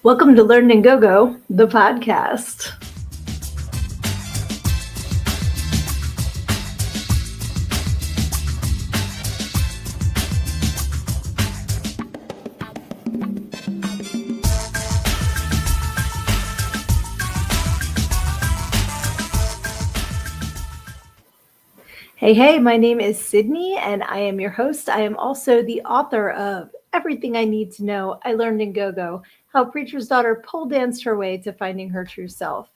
Welcome to Learn and Go, the podcast. Hey, my name is Sydnee, and I am your host. I am also the author of Everything I Need to Know I Learned in Go, How Preacher's Daughter Pole Danced Her Way to Finding Her True Self.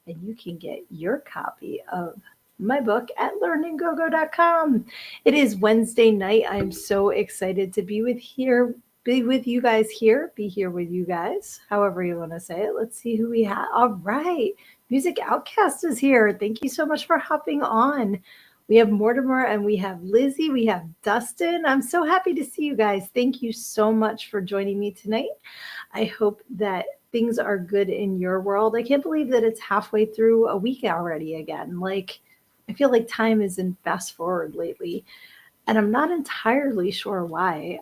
And you can get your copy of my book at learnandgogo.com. It is Wednesday night. I'm so excited to be with you guys here, be here with you guys, however you want to say it. Let's see who we have. All right. Music Outcast is here. Thank you so much for hopping on. We have Mortimer and we have Lizzie. We have Dustin. I'm so happy to see you guys. Thank you so much for joining me tonight. I hope that things are good in your world. I can't believe that it's halfway through a week already again. I feel like time is in fast forward lately, and I'm not entirely sure why.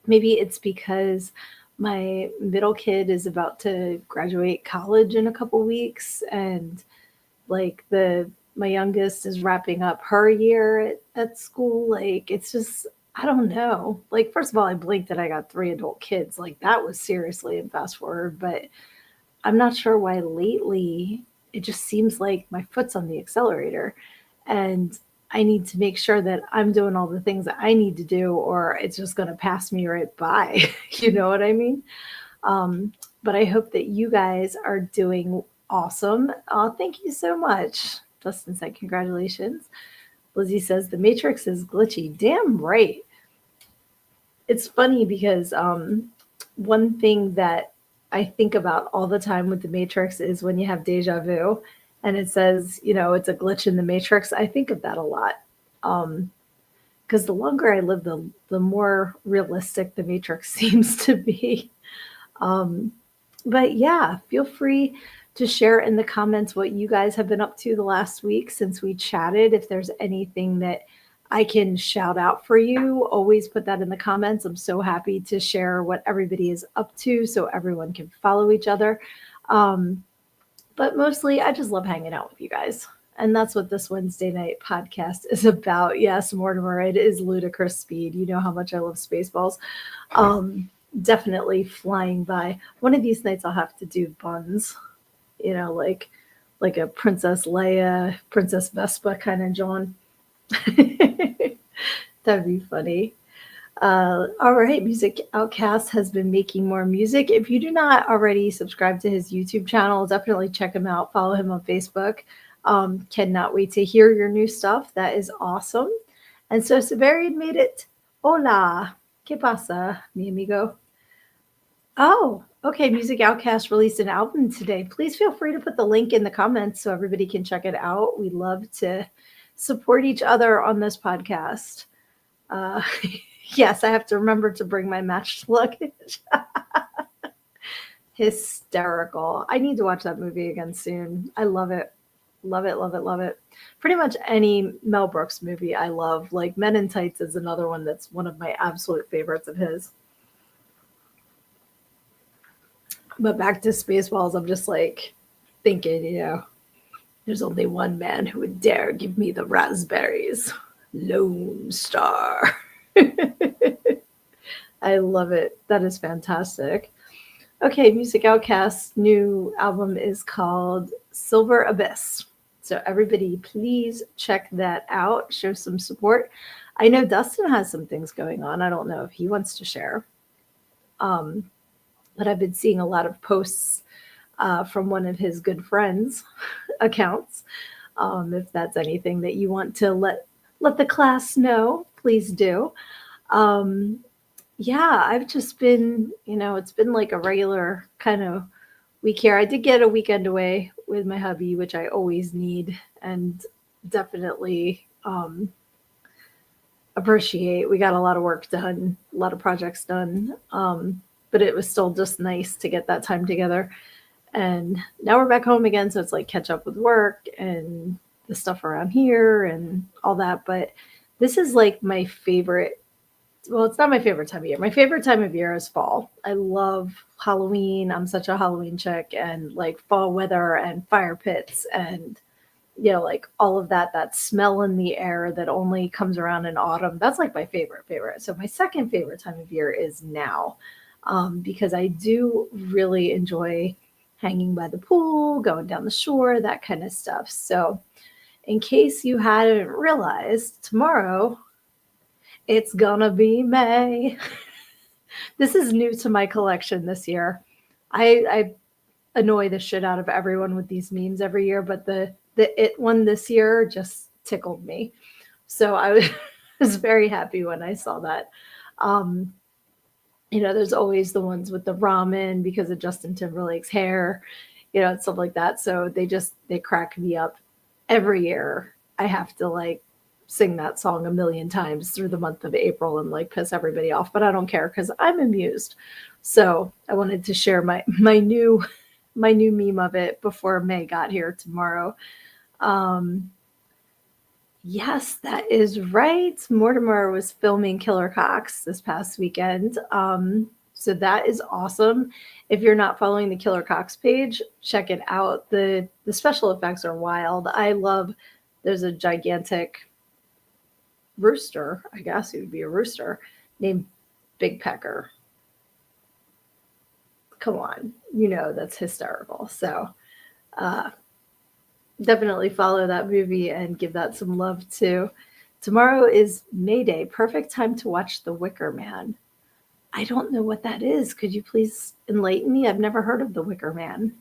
Maybe it's because my middle kid is about to graduate college in a couple weeks, and my youngest is wrapping up her year at school. It's just, I don't know. First of all, I blinked and I got 3 adult kids. That was seriously in fast forward, but I'm not sure why lately it just seems like my foot's on the accelerator and I need to make sure that I'm doing all the things that I need to do, or it's just going to pass me right by. You know what I mean? But I hope that you guys are doing awesome. Thank you so much. Dustin said, congratulations. Lizzie says, the Matrix is glitchy. Damn right. It's funny because one thing that I think about all the time with the Matrix is when you have deja vu and it says, it's a glitch in the Matrix. I think of that a lot. Because the longer I live, the more realistic the Matrix seems to be. But yeah, feel free to share in the comments what you guys have been up to the last week since we chatted. If there's anything that I can shout out for you, always put that in the comments. I'm so happy to share what everybody is up to so everyone can follow each other. But mostly, I just love hanging out with you guys. And that's what this Wednesday night podcast is about. Yes, Mortimer, it is ludicrous speed. You know how much I love Spaceballs. Definitely flying by. One of these nights I'll have to do buns, like a Princess Leia, Princess Vespa kind of John. That'd be funny. All right, Music Outcast has been making more music. If you do not already subscribe to his YouTube channel, definitely check him out. Follow him on Facebook. Cannot wait to hear your new stuff. That is awesome. And so Severian made it. Hola. ¿Qué pasa, mi amigo? Oh, okay. Music Outcast released an album today. Please feel free to put the link in the comments so everybody can check it out. We love to support each other on this podcast. Yes, I have to remember to bring my matched luggage. Hysterical. I need to watch that movie again soon. I love it. Love it, love it, love it. Pretty much any Mel Brooks movie I love. Like Men in Tights is another one that's one of my absolute favorites of his. But back to Spaceballs, I'm just thinking, there's only one man who would dare give me the raspberries. Lone Star. I love it. That is fantastic. Okay, Music Outcast's new album is called Silver Abyss. So everybody, please check that out. Show some support. I know Dustin has some things going on. I don't know if he wants to share. But I've been seeing a lot of posts from one of his good friends' accounts. If that's anything that you want to let the class know, please do. Yeah, I've just been, it's been like a regular kind of week here. I did get a weekend away with my hubby, which I always need and definitely appreciate. We got a lot of work done, a lot of projects done. But it was still just nice to get that time together. And now we're back home again. So it's like catch up with work and the stuff around here and all that. But this is like my favorite Well, it's not my favorite time of year. My favorite time of year is fall. I love Halloween. I'm such a Halloween chick, and like fall weather and fire pits and like all of that smell in the air that only comes around in autumn. That's like my favorite. So my second favorite time of year is now, because I do really enjoy hanging by the pool, going down the shore, that kind of stuff. So in case you hadn't realized, tomorrow it's gonna be May. This is new to my collection this year. I annoy the shit out of everyone with these memes every year, but the it one this year just tickled me. So I was, was very happy when I saw that. Um, there's always the ones with the ramen because of Justin Timberlake's hair, and stuff like that. So they crack me up every year. I have to like sing that song a million times through the month of April and like piss everybody off, but I don't care because I'm amused. So I wanted to share my new meme of it before May got here tomorrow. Um, yes, that is right. Mortimer was filming Killer Cox this past weekend. So that is awesome. If you're not following the Killer Cox page, check it out. The special effects are wild. I love there's a gigantic rooster, I guess it would be a rooster, named Big Pecker. Come on, that's hysterical. So uh, definitely follow that movie and give that some love too. Tomorrow is May Day, perfect time to watch The Wicker Man. I don't know what that is. Could you please enlighten me? I've never heard of The Wicker Man.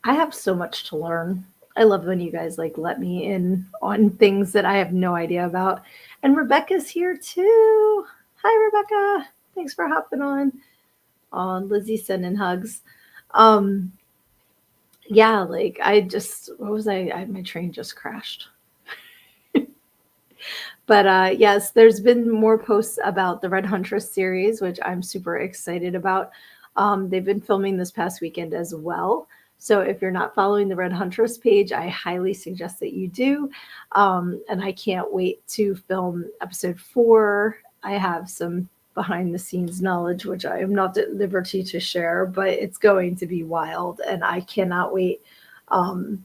I have so much to learn. I love when you guys like let me in on things that I have no idea about. And Rebecca's here too. Hi, Rebecca. Thanks for hopping on. On Lizzie sending hugs. Um, yeah, like I just what was my train just crashed. But yes, there's been more posts about the Red Huntress series, which I'm super excited about. They've been filming this past weekend as well. So if you're not following the Red Huntress page, I highly suggest that you do. And I can't wait to film episode 4. I have some behind the scenes knowledge, which I am not at liberty to share, but it's going to be wild. And I cannot wait to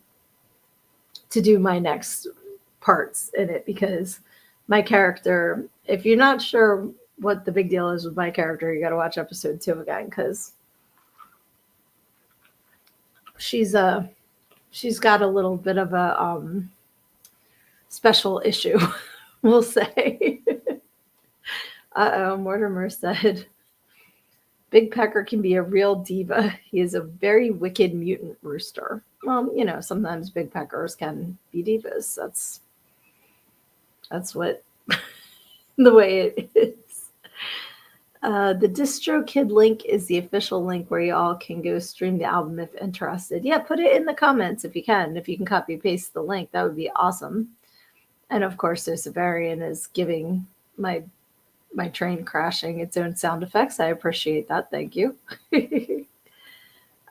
do my next parts in it because my character, if you're not sure what the big deal is with my character, you got to watch episode 2 again because she's got a little bit of a special issue, we'll say. Mortimer said, Big Pecker can be a real diva. He is a very wicked mutant rooster. Well, sometimes big peckers can be divas. That's what the way it is. The DistroKid link is the official link where you all can go stream the album if interested. Yeah, put it in the comments if you can. If you can copy paste the link, that would be awesome. And of course, Severian is giving my train crashing its own sound effects. I appreciate that. Thank you.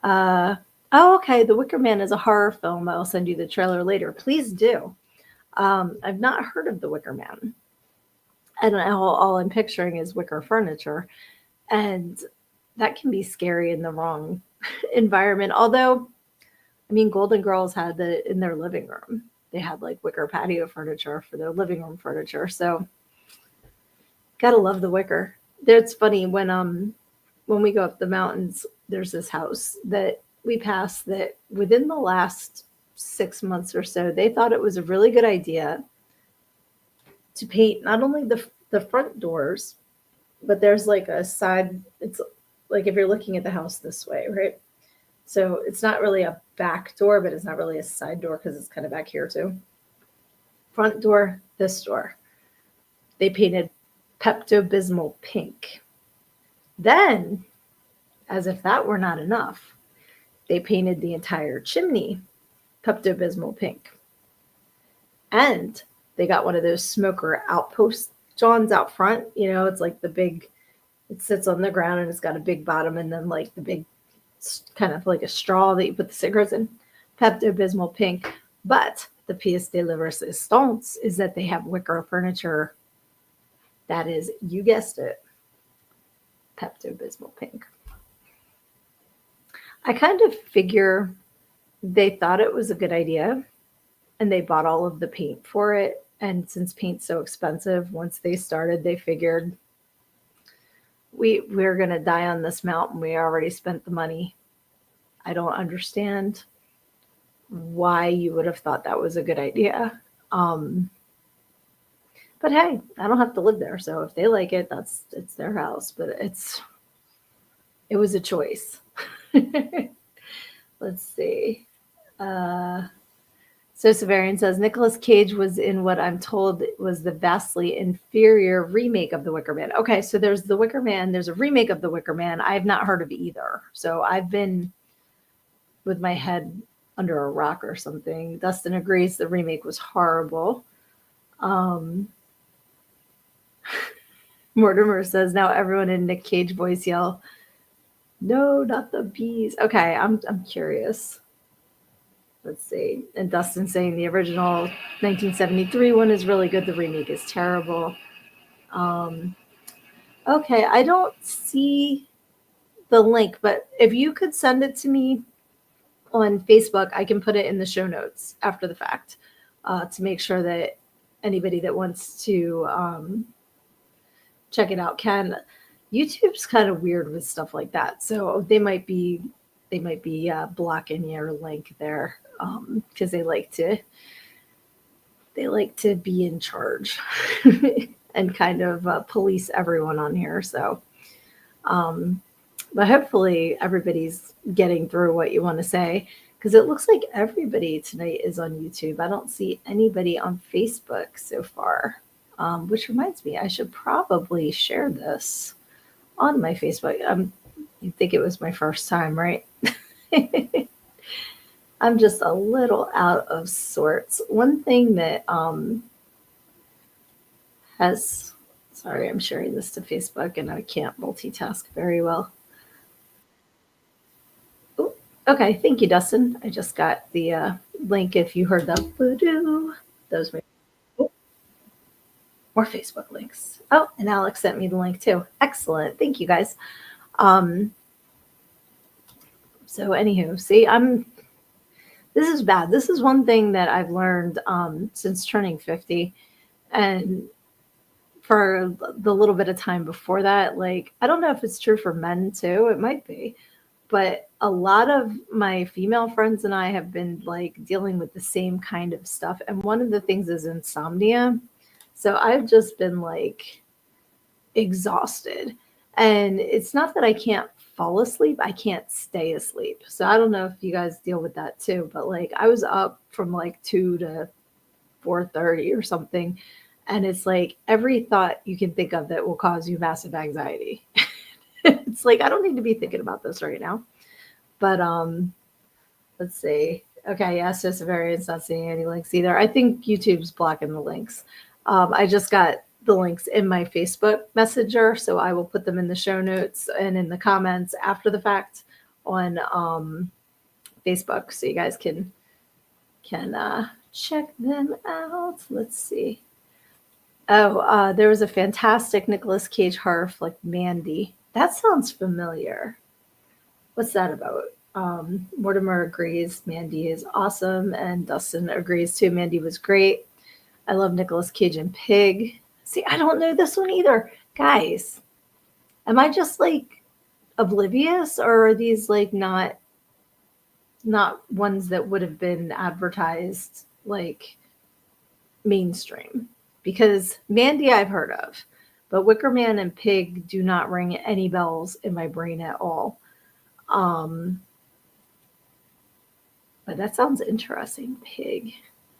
Oh, okay. The Wicker Man is a horror film. I'll send you the trailer later. Please do. I've not heard of The Wicker Man. And all I'm picturing is wicker furniture. And that can be scary in the wrong environment. Although, I mean, Golden Girls had in their living room. They had like wicker patio furniture for their living room furniture. So gotta love the wicker. It's funny when we go up the mountains, there's this house that we passed that within the last 6 months or so, they thought it was a really good idea to paint not only the front doors, but there's like a side. It's like if you're looking at the house this way, right? So it's not really a back door, but it's not really a side door because it's kind of back here too. Front door, this door. They painted Pepto-Bismol pink. Then, as if that were not enough, they painted the entire chimney Pepto-Bismol pink. And they got one of those smoker outpost johns out front. It's like it sits on the ground and it's got a big bottom and then like the big kind of like a straw that you put the cigarettes in. Pepto-Bismol pink. But the pièce de la resistance is that they have wicker furniture That is, you guessed it, Pepto-Bismol pink. I kind of figure they thought it was a good idea and they bought all of the paint for it. And since paint's so expensive, once they started, they figured we're going to die on this mountain. We already spent the money. I don't understand why you would have thought that was a good idea. But hey, I don't have to live there. So if they like it, it's their house, but it was a choice. Let's see. So Severian says Nicolas Cage was in what I'm told was the vastly inferior remake of The Wicker Man. Okay, so there's The Wicker Man. There's a remake of The Wicker Man. I have not heard of either. So I've been with my head under a rock or something. Dustin agrees the remake was horrible. Mortimer says now everyone in Nick Cage voice yell, "No, not the bees." Okay, I'm curious. Let's see. And Dustin saying the original 1973 one is really good. The remake is terrible. Okay, I don't see the link, but if you could send it to me on Facebook, I can put it in the show notes after the fact to make sure that anybody that wants to check it out can. YouTube's kind of weird with stuff like that, so they might be blocking your link there because they like to be in charge and kind of police everyone on here. So, but hopefully everybody's getting through what you want to say because it looks like everybody tonight is on YouTube. I don't see anybody on Facebook so far, which reminds me, I should probably share this on my Facebook. You'd think it was my first time, right? I'm just a little out of sorts. One thing that sorry, I'm sharing this to Facebook and I can't multitask very well. Ooh, okay, thank you, Dustin. I just got the link if you heard that. Those may more Facebook links. Oh, and Alex sent me the link too. Excellent. Thank you guys. So anywho, see, this is bad. This is one thing that I've learned since turning 50. And for the little bit of time before that, like, I don't know if it's true for men too. It might be. But a lot of my female friends and I have been like dealing with the same kind of stuff. And one of the things is insomnia. So I've just been like exhausted. And it's not that I can't fall asleep, I can't stay asleep. So I don't know if you guys deal with that too, but like I was up from like 2 to 4:30 or something. And it's like every thought you can think of that will cause you massive anxiety. It's like I don't need to be thinking about this right now. But let's see. Okay, yeah, so Severian's not seeing any links either. I think YouTube's blocking the links. I just got the links in my Facebook Messenger, so I will put them in the show notes and in the comments after the fact on Facebook, so you guys can check them out. Let's see. Oh, there was a fantastic Nicolas Cage horror flick, Mandy. That sounds familiar. What's that about? Mortimer agrees Mandy is awesome, and Dustin agrees too. Mandy was great. I love Nicolas Cage and Pig. See, I don't know this one either. Guys, am I just like oblivious, or are these like not ones that would have been advertised like mainstream? Because Mandy I've heard of, but Wicker Man and Pig do not ring any bells in my brain at all. But that sounds interesting. Pig.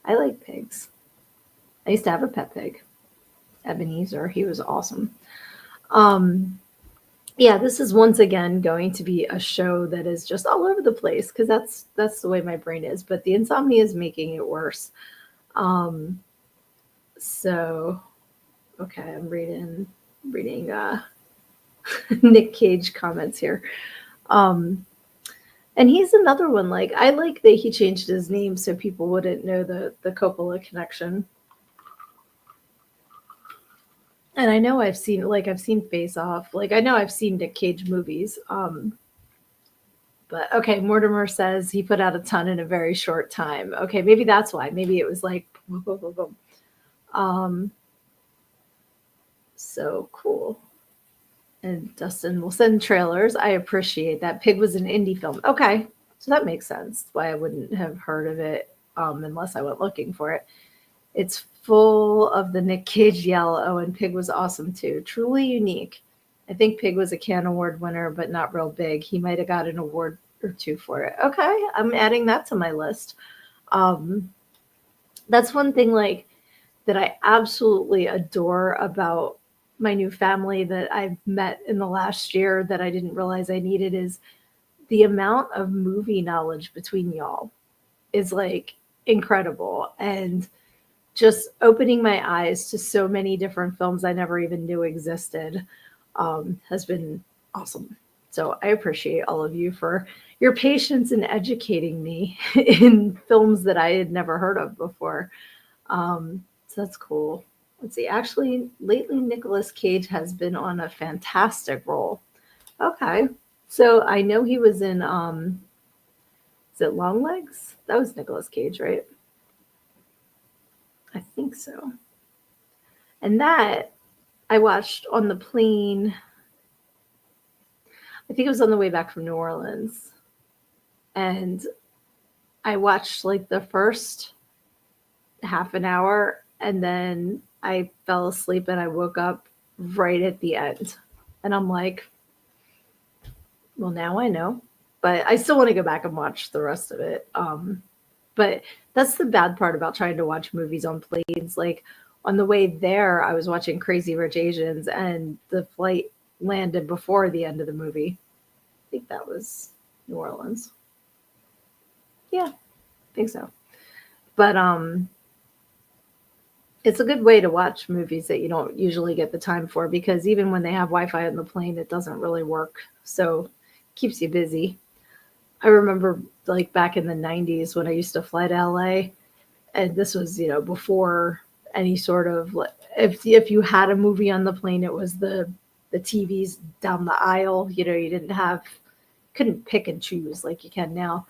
I like pigs. I used to have a pet pig, Ebenezer. He was awesome. Yeah, this is once again going to be a show that is just all over the place because that's the way my brain is. But the insomnia is making it worse. So, okay, I'm reading Nick Cage comments here. And he's another one. Like, I like that he changed his name so people wouldn't know the Coppola connection. And I know I've seen Face Off. Like I know I've seen Nick Cage movies. But okay, Mortimer says he put out a ton in a very short time. Okay, maybe that's why. Maybe it was like boom, boom, boom, boom. Um, so cool. And Dustin will send trailers. I appreciate that. Pig was an indie film. Okay, so that makes sense. Why I wouldn't have heard of it unless I went looking for it. It's full of the Nick Cage yell. Oh, and Pig was awesome too. Truly unique. I think Pig was a Cannes Award winner, but not real big. He might have got an award or two for it. Okay, I'm adding that to my list. Um, that's one thing like that I absolutely adore about my new family that I've met in the last year that I didn't realize I needed is the amount of movie knowledge between y'all is like incredible. And just opening my eyes to so many different films I never even knew existed has been awesome. So I appreciate all of you for your patience in educating me in films that I had never heard of before. So that's cool. Let's see. Actually, lately Nicolas Cage has been on a fantastic role. Okay. So I know he was in is it Long Legs? That was Nicolas Cage, right? I think so. And that I watched on the plane. I think it was on the way back from New Orleans. And I watched like the first half an hour and then I fell asleep and I woke up right at the end. And I'm like, well, now I know. But I still want to go back and watch the rest of it. But that's the bad part about trying to watch movies on planes. Like on the way there, I was watching Crazy Rich Asians and the flight landed before the end of the movie. I think that was New Orleans. Yeah, I think so. But it's a good way to watch movies that you don't usually get the time for because even when they have Wi-Fi on the plane, it doesn't really work. So it keeps you busy. I remember like back in the 90s when I used to fly to LA and this was, before any sort of if you had a movie on the plane, it was the TVs down the aisle, you didn't have couldn't pick and choose like you can now.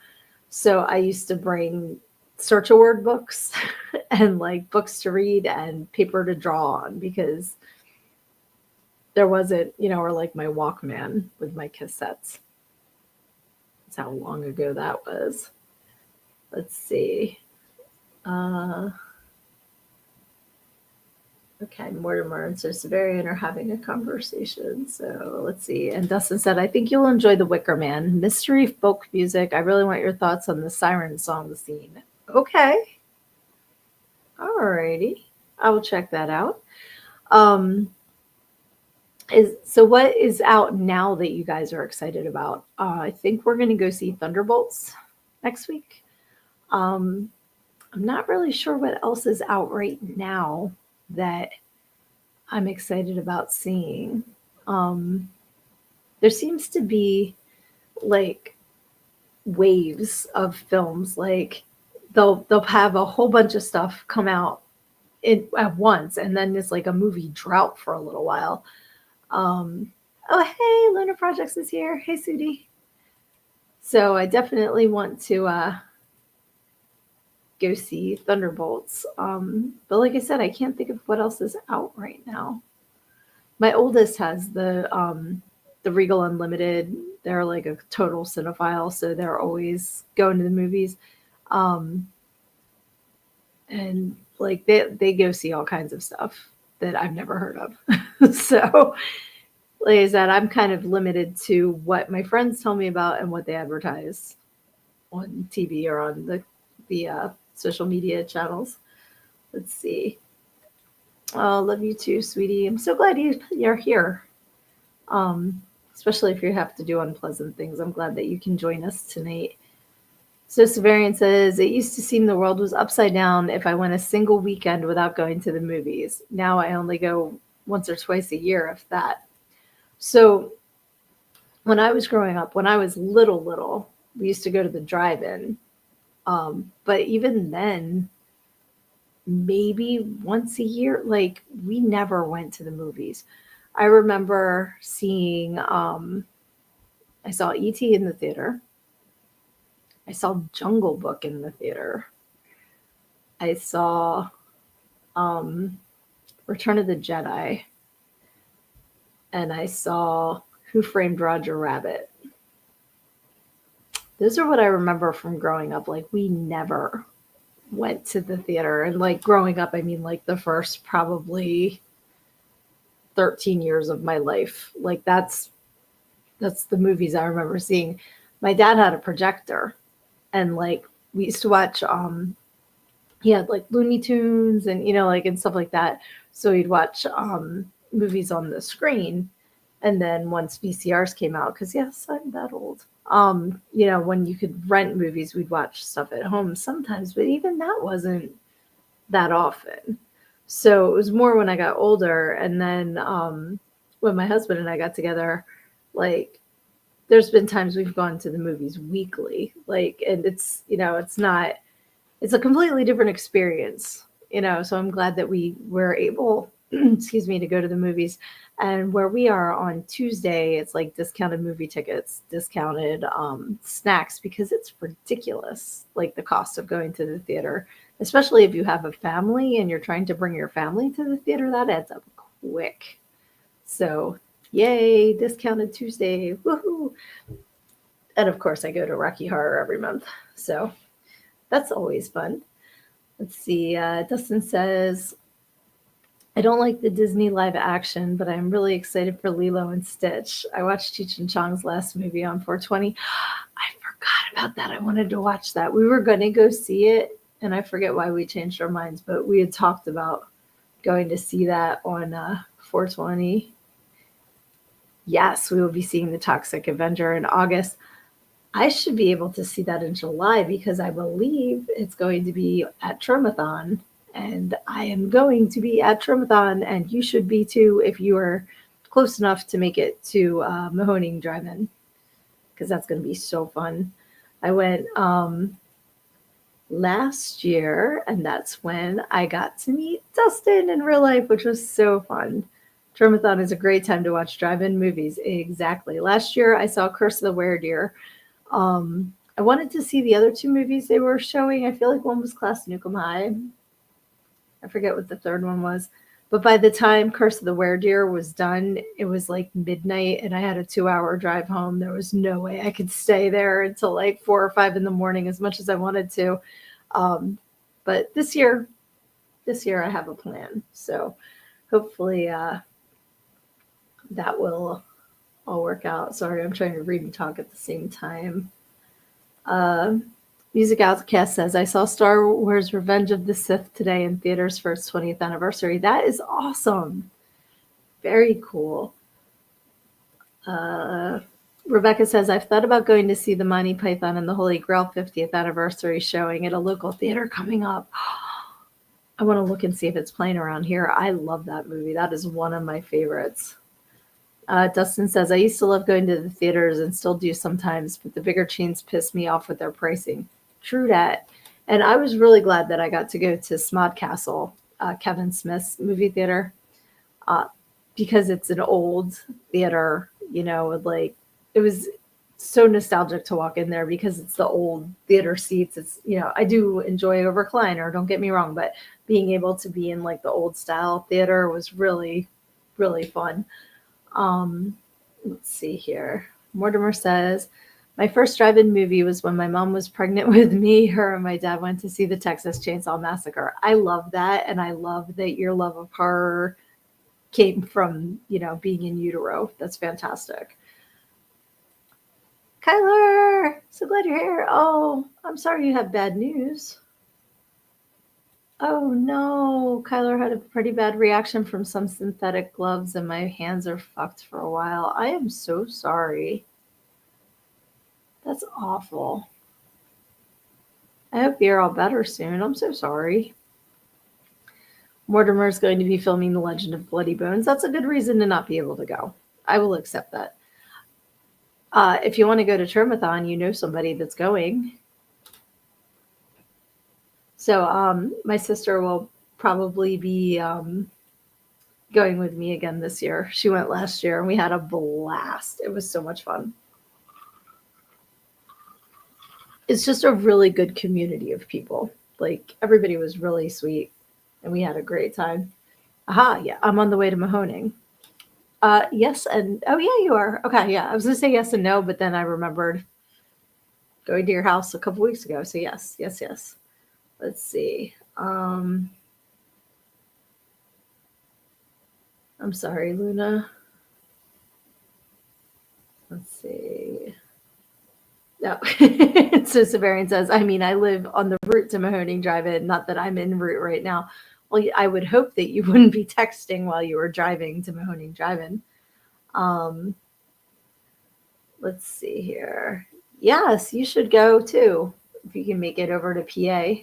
So I used to bring search a word books and like books to read and paper to draw on because there wasn't, or like my Walkman with my cassettes. That's how long ago that was. Let's see. Uh, okay, Mortimer and Sir Severian are having a conversation. So let's see. And Dustin said, I think you'll enjoy The Wicker Man. Mystery folk music. I really want your thoughts on the siren song scene. Okay. Alrighty. I will check that out. Um, what is out now that you guys are excited about? I think we're going to go see Thunderbolts next week. I'm not really sure what else is out right now that I'm excited about seeing. Um, there seems to be like waves of films. Like they'll have a whole bunch of stuff come out at once, and then it's like a movie drought for a little while. Um, oh, hey, Lunar Projects is here. Hey, Sudie. So I definitely want to go see Thunderbolts. But like I said, I can't think of what else is out right now. My oldest has the Regal Unlimited. They're like a total cinephile, so they're always going to the movies. Um, and like they go see all kinds of stuff that I've never heard of. So like I said, I'm kind of limited to what my friends tell me about and what they advertise on TV or on the social media channels. Let's see. Oh, love you too, sweetie. I'm so glad you're here. Especially if you have to do unpleasant things. I'm glad that you can join us tonight. So Severian says, it used to seem the world was upside down if I went a single weekend without going to the movies. Now I only go once or twice a year, if that. So when I was growing up, when I was little, we used to go to the drive-in. But even then, maybe once a year. Like, we never went to the movies. I remember seeing, I saw E.T. in the theater. I saw Jungle Book in the theater. I saw um, Return of the Jedi, and I saw Who Framed Roger Rabbit. Those are what I remember from growing up. Like, we never went to the theater. And like growing up, I mean like the first probably 13 years of my life. Like that's the movies I remember seeing. My dad had a projector, and like we used to watch he had like Looney Tunes and like and stuff like that. So he'd watch movies on the screen. And then once VCRs came out, because yes, I'm that old. When you could rent movies, we'd watch stuff at home sometimes, but even that wasn't that often. So it was more when I got older, and then when my husband and I got together, like there's been times we've gone to the movies weekly, like, and it's not, it's a completely different experience. So I'm glad that we were able, excuse me, to go to the movies. And where we are on Tuesday, it's like discounted movie tickets, discounted snacks, because it's ridiculous, like the cost of going to the theater, especially if you have a family and you're trying to bring your family to the theater. That adds up quick. So yay, discounted Tuesday, woohoo! And of course, I go to Rocky Horror every month, so that's always fun. Let's see. Dustin says, I don't like the Disney live action, but I'm really excited for Lilo and Stitch. I watched Cheech and Chong's last movie on 420. I forgot about that. I wanted to watch that. We were going to go see it, and I forget why we changed our minds, but we had talked about going to see that on 420. Yes, we will be seeing The Toxic Avenger in August. I should be able to see that in July because I believe it's going to be at Tromathon, and I am going to be at Tromathon, and you should be too if you are close enough to make it to Mahoning Drive-In, because that's going to be so fun. I went last year, and that's when I got to meet Dustin in real life, which was so fun. Tromathon is a great time to watch drive-in movies. Exactly. Last year, I saw Curse of the Werewolf. I wanted to see the other two movies they were showing. I feel like one was Class Nukem High. I forget what the third one was. But by the time Curse of the Werewolf was done, it was like midnight, and I had a 2-hour drive home. There was no way I could stay there until like 4 or 5 in the morning, as much as I wanted to. But this year I have a plan. So hopefully that will all work out. Sorry, I'm trying to read and talk at the same time. Music Outcast says, I saw Star Wars Revenge of the Sith today in theaters for its 20th anniversary. That is awesome. Very cool. Rebecca says, I've thought about going to see the Monty Python and the Holy Grail 50th anniversary showing at a local theater coming up. I want to look and see if it's playing around here. I love that movie. That is one of my favorites. Dustin says, I used to love going to the theaters and still do sometimes, but the bigger chains piss me off with their pricing. True that. And I was really glad that I got to go to Smodcastle, Kevin Smith's movie theater, because it's an old theater, like it was so nostalgic to walk in there because it's the old theater seats. It's, I do enjoy a recliner, don't get me wrong, but being able to be in like the old style theater was really, really fun. Let's see here. Mortimer says, my first drive-in movie was when my mom was pregnant with me. Her and my dad went to see the Texas Chainsaw Massacre. I love that, and I love that your love of horror came from, being in utero. That's fantastic. Kyler, so glad you're here. Oh, I'm sorry you have bad news. Oh no, Kyler had a pretty bad reaction from some synthetic gloves, and my hands are fucked for a while. I am so sorry. That's awful. I hope you're all better soon. I'm so sorry. Mortimer is going to be filming The Legend of Bloody Bones. That's a good reason to not be able to go. I will accept that. If you want to go to Tromathon, you know somebody that's going. So my sister will probably be going with me again this year. She went last year and we had a blast. It was so much fun. It's just a really good community of people. Like everybody was really sweet and we had a great time. Aha, yeah, I'm on the way to Mahoning. Yes and oh yeah, you are. Okay, yeah. I was gonna say yes and no, but then I remembered going to your house a couple weeks ago. So yes, yes, yes. Let's see. I'm sorry, Luna. Let's see. No. So Severian says, I mean, I live on the route to Mahoning Drive-In, not that I'm en route right now. Well, I would hope that you wouldn't be texting while you were driving to Mahoning Drive-In. Um, let's see here. Yes, you should go too if you can make it over to PA.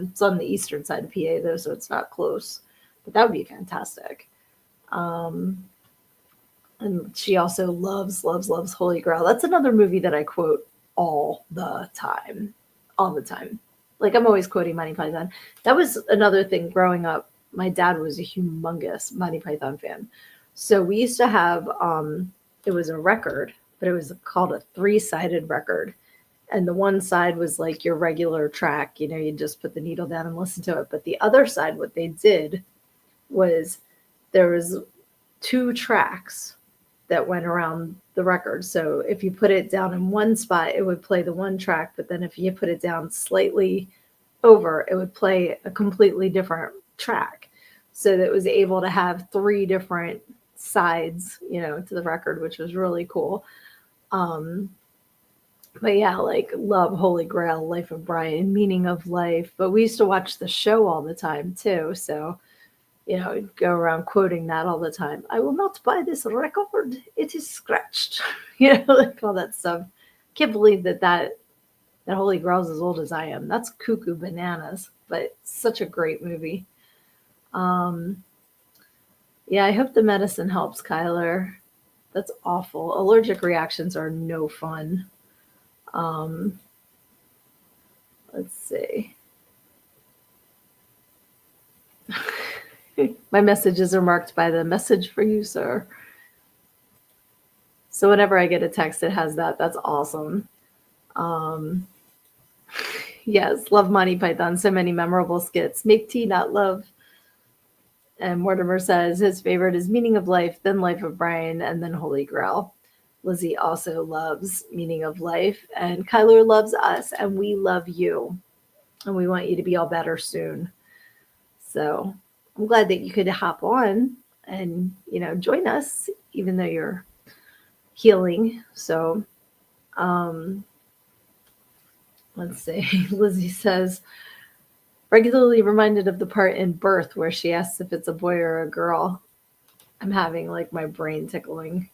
It's on the eastern side of PA though, so it's not close, but that would be fantastic. Um, and she also loves, loves, loves Holy Grail. That's another movie that I quote all the time, all the time. Like I'm always quoting Monty Python. That was another thing growing up. My dad was a humongous Monty Python fan, so we used to have. It was a record, but it was called a three-sided record, and the one side was like your regular track. You know, you just put the needle down and listen to it. But the other side, what they did was there was two tracks that went around the record. So if you put it down in one spot, it would play the one track, but then if you put it down slightly over, it would play a completely different track. So that it was able to have three different sides, to the record, which was really cool. Um, but yeah, like love Holy Grail, Life of Brian, Meaning of Life. But we used to watch the show all the time too. So go around quoting that all the time. I will not buy this record. It is scratched. Like all that stuff. Can't believe that Holy Grail's as old as I am. That's cuckoo bananas, but such a great movie. Um, yeah, I hope the medicine helps, Kyler. That's awful. Allergic reactions are no fun. Um, let's see. My messages are marked by the message for you, sir. So whenever I get a text, it has that. That's awesome. Um, yes, love Monty Python. So many memorable skits. Make tea, not love. And Mortimer says his favorite is Meaning of Life, then Life of Brian, and then Holy Grail. Lizzie also loves Meaning of Life, and Kyler loves us, and we love you, and we want you to be all better soon. So I'm glad that you could hop on and join us, even though you're healing. So let's see. Lizzie says regularly reminded of the part in Birth where she asks if it's a boy or a girl. I'm having like my brain tickling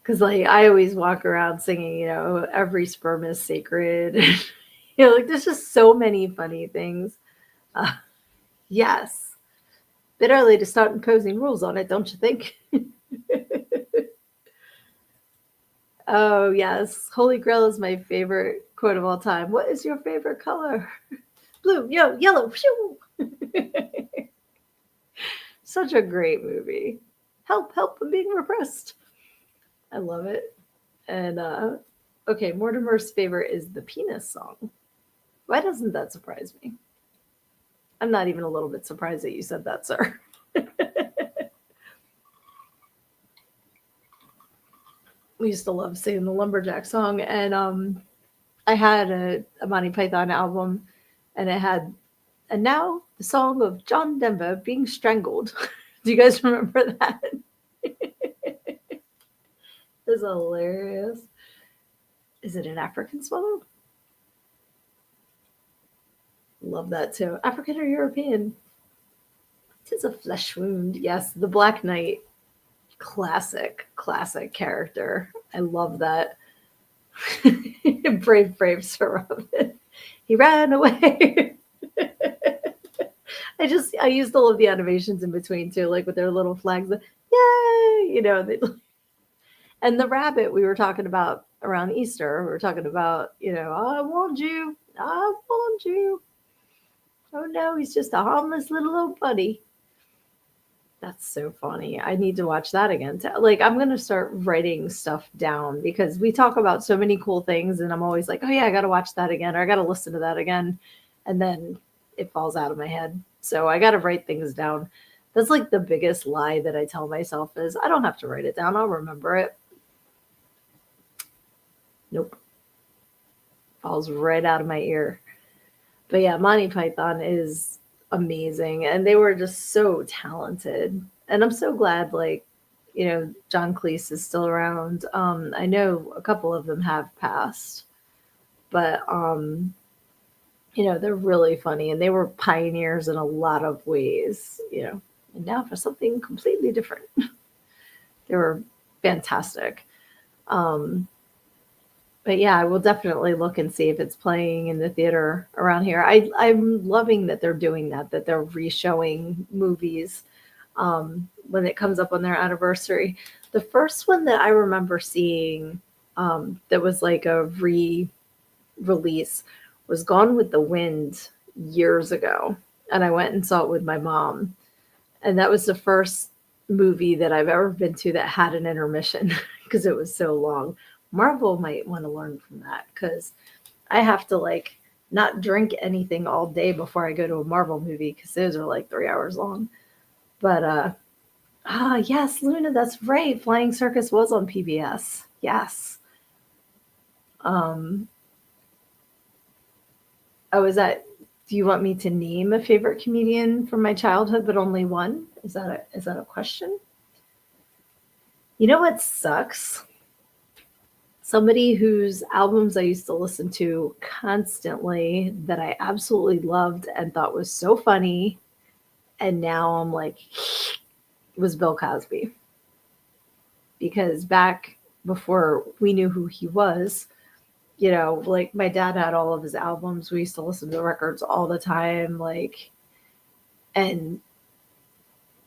because like I always walk around singing, every sperm is sacred. Like there's just so many funny things. Uh, yes, bit early to start imposing rules on it, don't you think? Oh yes, Holy Grail is my favorite quote of all time. What is your favorite color? Blue, yellow. Phew. Such a great movie. Help, help, I'm being repressed. I love it. And okay, Mortimer's favorite is the penis song. Why doesn't that surprise me? I'm not even a little bit surprised that you said that, sir. We used to love singing the lumberjack song, and I had a Monty Python album, and it had and now the song of John Denver being strangled. Do you guys remember that? It's hilarious. Is it an African swallow? Love that too. African or European? Tis a flesh wound. Yes, the Black Knight. Classic, classic character. I love that. Brave, brave Sir Robin. He ran away. I used all of the animations in between too, like with their little flags. Yay! And the rabbit we were talking about around Easter. We were talking about, I want you. I want you. Oh no, he's just a harmless little old buddy. That's so funny. I need to watch that again. Like, I'm gonna start writing stuff down because we talk about so many cool things, and I'm always like, oh yeah, I gotta watch that again, or I gotta listen to that again, and then it falls out of my head. So I gotta write things down. That's like the biggest lie that I tell myself is I don't have to write it down. I'll remember it. Nope, falls right out of my ear. But yeah, Monty Python is amazing, and they were just so talented. And I'm so glad, like, John Cleese is still around. I know a couple of them have passed, but they're really funny, and they were pioneers in a lot of ways. And now for something completely different, they were fantastic. Um, but yeah, I will definitely look and see if it's playing in the theater around here. I'm loving that they're doing that, that they're re-showing movies when it comes up on their anniversary. The first one that I remember seeing that was like a re-release was Gone with the Wind years ago, and I went and saw it with my mom, and that was the first movie that I've ever been to that had an intermission because it was so long. Marvel might want to learn from that because I have to like not drink anything all day before I go to a Marvel movie because those are like 3 hours long. But yes, Luna, that's right. Flying Circus was on PBS. Yes. Um, oh, is that? Do you want me to name a favorite comedian from my childhood, but only one? Is that a question? You know what sucks? Somebody whose albums I used to listen to constantly that I absolutely loved and thought was so funny, and now I'm like, was Bill Cosby. Because back before we knew who he was, like my dad had all of his albums. We used to listen to the records all the time, like, and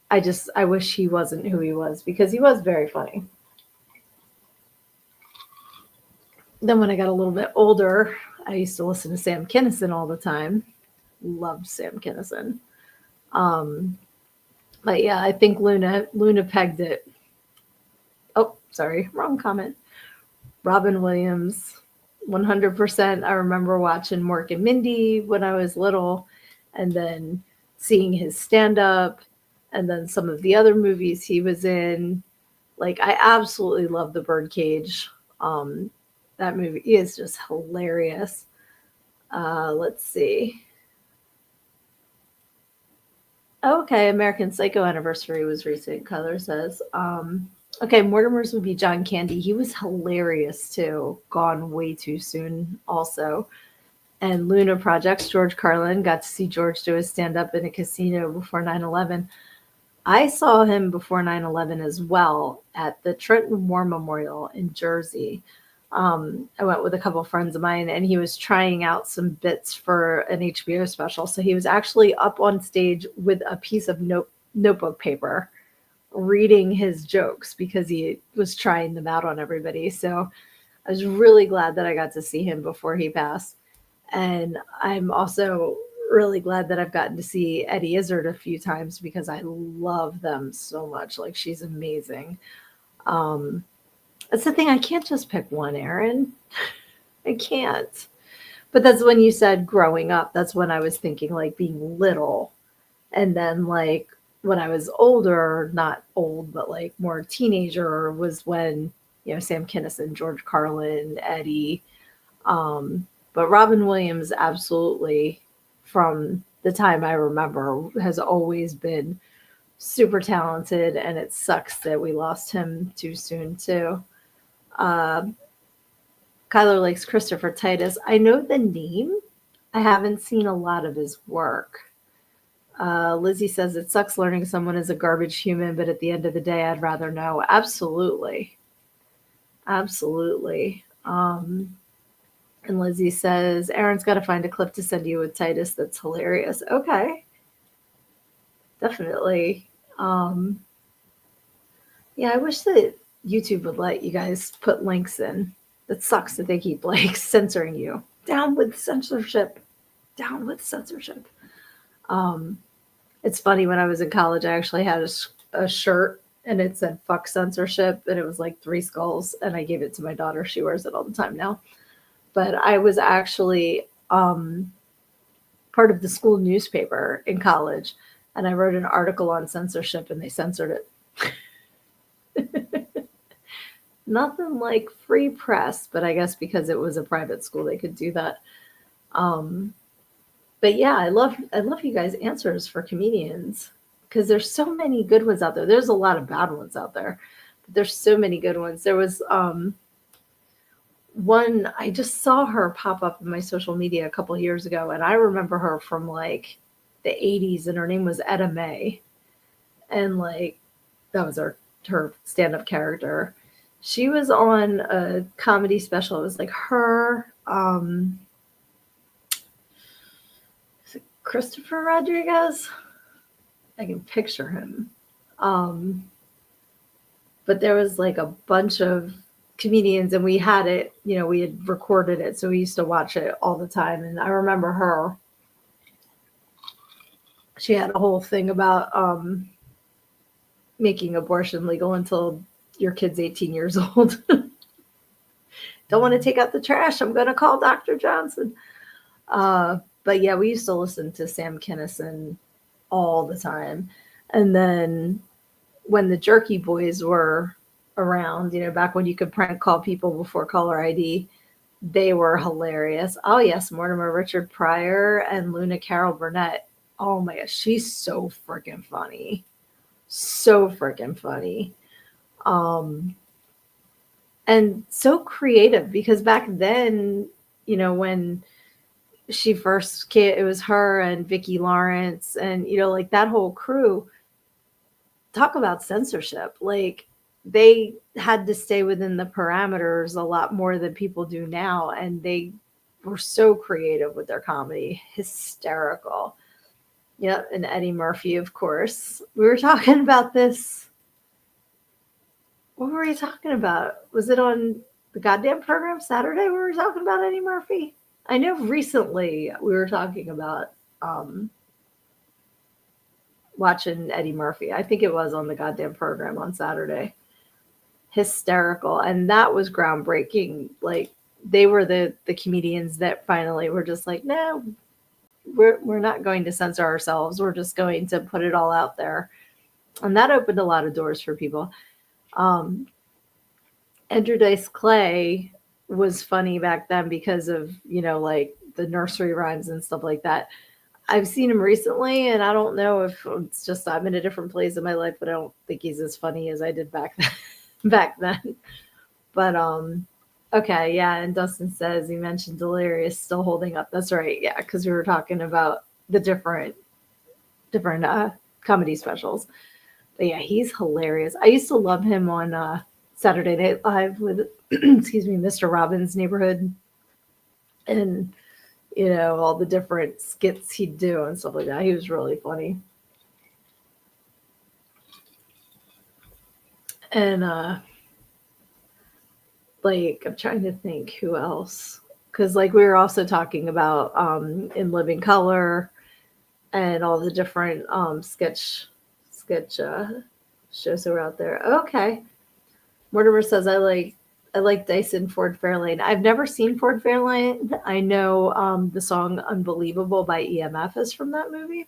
I wish he wasn't who he was because he was very funny. Then when I got a little bit older, I used to listen to Sam Kinison all the time. Loved Sam Kinison. Um, but yeah, I think Luna pegged it. Oh, sorry, wrong comment. Robin Williams, 100%. I remember watching Mork and Mindy when I was little, and then seeing his stand up, and then some of the other movies he was in. Like, I absolutely love The Birdcage. Um, that movie is just hilarious. Let's see. Okay, American Psycho anniversary was recent, Color says. Okay, Mortimer's would be John Candy. He was hilarious too. Gone way too soon, also. And Luna Projects, George Carlin. Got to see George do his stand up in a casino before 9/11. I saw him before 9/11 as well at the Trenton War Memorial in Jersey. I went with a couple of friends of mine, and he was trying out some bits for an HBO special. So he was actually up on stage with a piece of notebook paper reading his jokes because he was trying them out on everybody. So I was really glad that I got to see him before he passed. And I'm also really glad that I've gotten to see Eddie Izzard a few times because I love them so much. Like, she's amazing. Um, that's the thing. I can't just pick one, Aaron. I can't. But that's when you said growing up. That's when I was thinking like being little. And then like when I was older, not old, but like more teenager was when, Sam Kinison, George Carlin, Eddie. But Robin Williams absolutely from the time I remember has always been super talented, and it sucks that we lost him too soon too. Uh, Kyler likes Christopher Titus. I know the name. I haven't seen a lot of his work. Lizzie says it sucks learning someone is a garbage human, but at the end of the day, I'd rather know. Absolutely. Absolutely. And Lizzie says, Aaron's got to find a clip to send you with Titus that's hilarious. Okay. Definitely. Yeah, I wish that YouTube would let you guys put links in. That sucks that they keep like censoring you. Down with censorship. Down with censorship. Um, it's funny, when I was in college, I actually had a shirt and it said "fuck censorship" and it was like three skulls, and I gave it to my daughter. She wears it all the time now. But I was actually part of the school newspaper in college, and I wrote an article on censorship, and they censored it. Nothing like free press, but I guess because it was a private school, they could do that. Um, but yeah, I love you guys' answers for comedians, because there's so many good ones out there. There's a lot of bad ones out there, but there's so many good ones. There was one, I just saw her pop up in my social media a couple of years ago, and I remember her from like the 80s, and her name was Etta May, and like that was her stand-up character. She was on a comedy special. It was like her, is it Christopher Rodriguez? I can picture him. Um, but there was like a bunch of comedians, and we had it, we had recorded it, so we used to watch it all the time. And I remember her, she had a whole thing about making abortion legal until your kid's 18 years old. Don't want to take out the trash, I'm going to call Dr. Johnson. But yeah, we used to listen to Sam Kinison all the time. And then when the Jerky Boys were around, back when you could prank call people before caller ID, they were hilarious. Oh yes, Mortimer Richard Pryor and Luna Carol Burnett. Oh my gosh, she's so freaking funny. So freaking funny. Um, and so creative, because back then, when she first came, it was her and Vicki Lawrence and, like that whole crew. Talk about censorship. Like, they had to stay within the parameters a lot more than people do now. And they were so creative with their comedy. Hysterical. Yep. And Eddie Murphy, of course. We were talking about this. What were we talking about? Was it on the goddamn program Saturday we were talking about Eddie Murphy? I know recently we were talking about watching Eddie Murphy. I think it was on the goddamn program on Saturday. Hysterical. And that was groundbreaking. Like, they were the comedians that finally were just like, no, we're not going to censor ourselves. We're just going to put it all out there. And that opened a lot of doors for people. Andrew Dice Clay was funny back then because of, like the nursery rhymes and stuff like that. I've seen him recently, and I don't know if it's just I'm in a different place in my life, but I don't think he's as funny as I did back then. back then. But okay, yeah. And Dustin says, he mentioned Delirious still holding up. That's right, yeah, because we were talking about the different comedy specials. But yeah, he's hilarious. I used to love him on Saturday Night Live with excuse me, Mr. Robbins' Neighborhood, and all the different skits he'd do and stuff like that. He was really funny. And like, I'm trying to think who else, because like we were also talking about In Living Color and all the different sketch shows that were out there. Okay, Mortimer says, I like Dyson Ford Fairlane. I've never seen Ford Fairlane. I know the song Unbelievable by EMF is from that movie.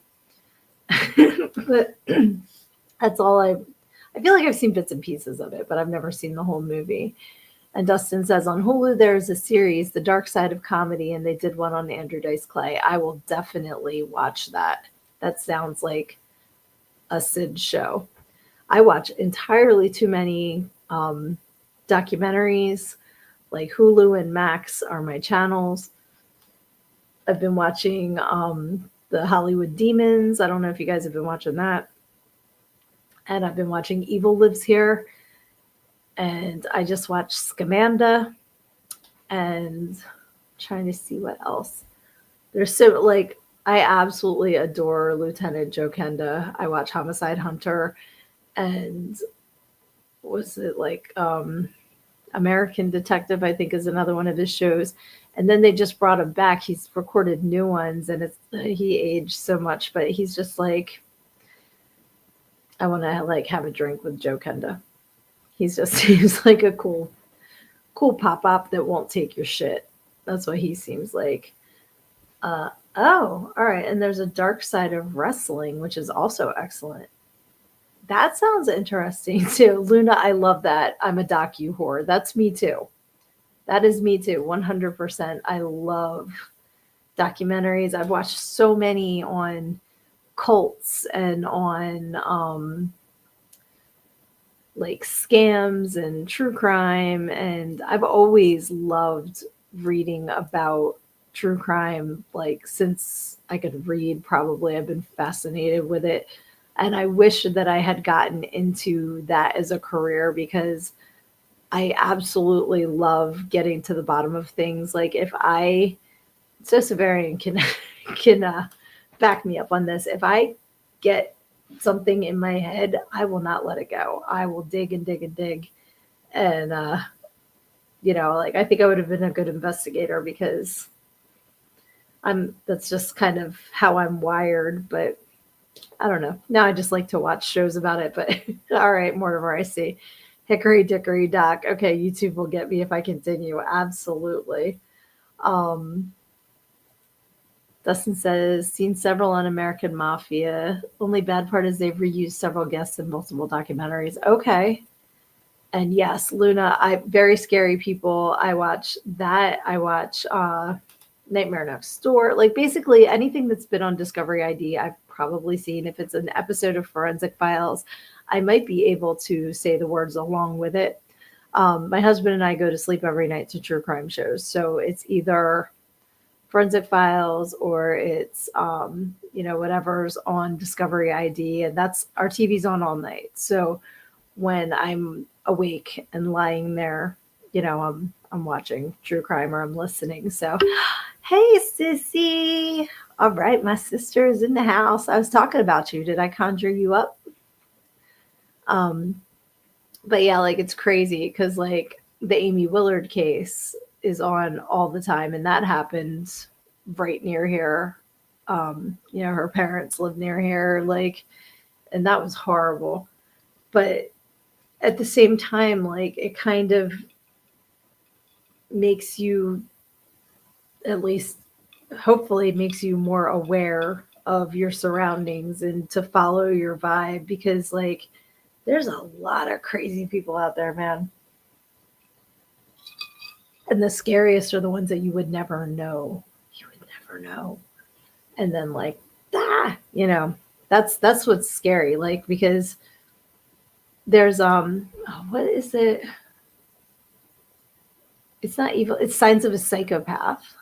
But that's all I feel like I've seen bits and pieces of it, but I've never seen the whole movie. And Dustin says, on Hulu, there's a series, The Dark Side of Comedy, and they did one on Andrew Dice Clay. I will definitely watch that. That sounds like a Sid show. I watch entirely too many documentaries. Like Hulu and Max are my channels. I've been watching the Hollywood Demons. I don't know if you guys have been watching that. And I've been watching Evil Lives Here. And I just watched Scamanda. And I'm trying to see what else. There's so, like, I absolutely adore Lieutenant Joe Kenda. I watch Homicide Hunter. And was it like American Detective, I think, is another one of his shows. And then they just brought him back. He's recorded new ones, and he aged so much, but he's just like, I want to like have a drink with Joe Kenda. He's just seems like a cool pop up that won't take your shit. That's what he seems like. Oh, all right. And there's a dark side of wrestling, which is also excellent. That sounds interesting too. Luna, I love that. I'm a docu whore. That's me too. That is me too. 100%. I love documentaries. I've watched so many on cults and on like scams and true crime. And I've always loved reading about true crime. Like since I could read, probably I've been fascinated with it. And I wish that I had gotten into that as a career because I absolutely love getting to the bottom of things. Like if I, so Severian can back me up on this. If I get something in my head, I will not let it go. I will dig and dig and dig. And, like I think I would have been a good investigator because that's just kind of how I'm wired. But I don't know. Now I just like to watch shows about it. But all right, Mortimer, I see. Hickory Dickory Dock. Okay, YouTube will get me if I continue. Absolutely. Dustin says, seen several on American Mafia. Only bad part is they've reused several guests in multiple documentaries. Okay. And yes, Luna, Very Scary People. I watch that. I watch Nightmare Next Door. Like basically anything that's been on Discovery ID, I've probably seen. If it's an episode of Forensic Files, I might be able to say the words along with it. My husband and I go to sleep every night to true crime shows. So it's either Forensic Files or it's, whatever's on Discovery ID. And that's our TV's on all night. So when I'm awake and lying there, I'm watching true crime or I'm listening. So, hey, sissy. All right, my sister is in the house. I was talking about you. Did I conjure you up? But yeah, like it's crazy because like the Amy Willard case is on all the time, and that happened right near here. Her parents live near here, like, and that was horrible. But at the same time, like it kind of makes you, at least hopefully makes you more aware of your surroundings and to follow your vibe because like there's a lot of crazy people out there, man. And the scariest are the ones that you would never know. You would never know. And then like, that's what's scary. Like, because there's, what is it? It's not evil. It's Signs of a Psychopath.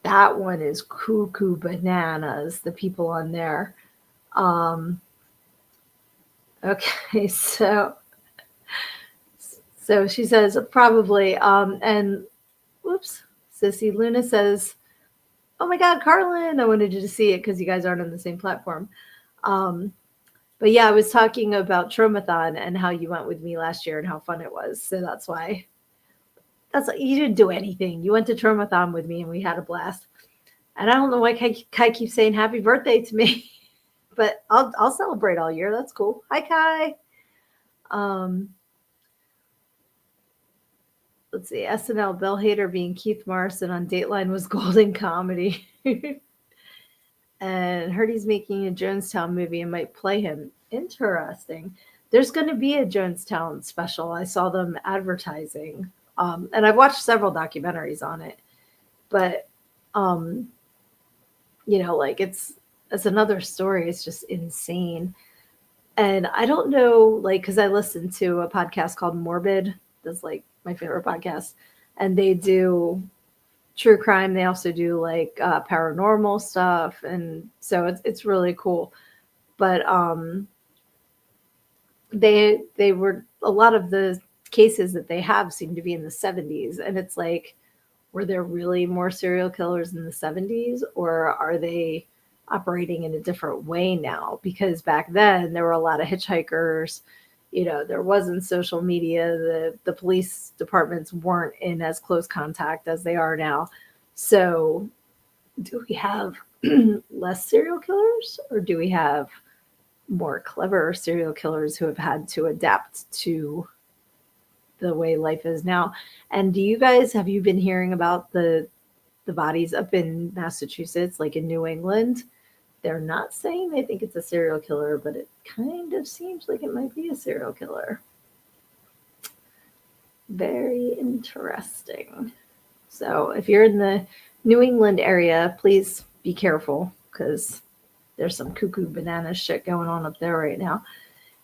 That one is cuckoo bananas. The people on there. Okay. So she says probably, and whoops, Sissy Luna says, oh my God, Carlin, I wanted you to see it because you guys aren't on the same platform. But yeah, I was talking about Traumathon and how you went with me last year and how fun it was. So that's why. You didn't do anything. You went to Traumathon with me and we had a blast. And I don't know why Kai keeps saying happy birthday to me, but I'll celebrate all year. That's cool. Hi, Kai. Let's see. SNL, Bill Hader being Keith Morrison on Dateline was golden comedy. And heard he's making a Jonestown movie and might play him. Interesting. There's going to be a Jonestown special. I saw them advertising. And I've watched several documentaries on it. But, like it's another story. It's just insane. And I don't know, like, because I listened to a podcast called Morbid. That's like my favorite podcast. And they do true crime. They also do like paranormal stuff. And so it's really cool. But they were, a lot of the cases that they have seem to be in the 70s. And it's like, were there really more serial killers in the 70s, or are they operating in a different way now? Because back then there were a lot of hitchhikers, there wasn't social media. The police departments weren't in as close contact as they are now. So, do we have less serial killers, or do we have more clever serial killers who have had to adapt to the way life is now? And do you guys have you been hearing about the bodies up in Massachusetts, like in New England? They're not saying they think it's a serial killer, but it kind of seems like it might be a serial killer. Very interesting. So if you're in the New England area, please be careful because there's some cuckoo banana shit going on up there right now.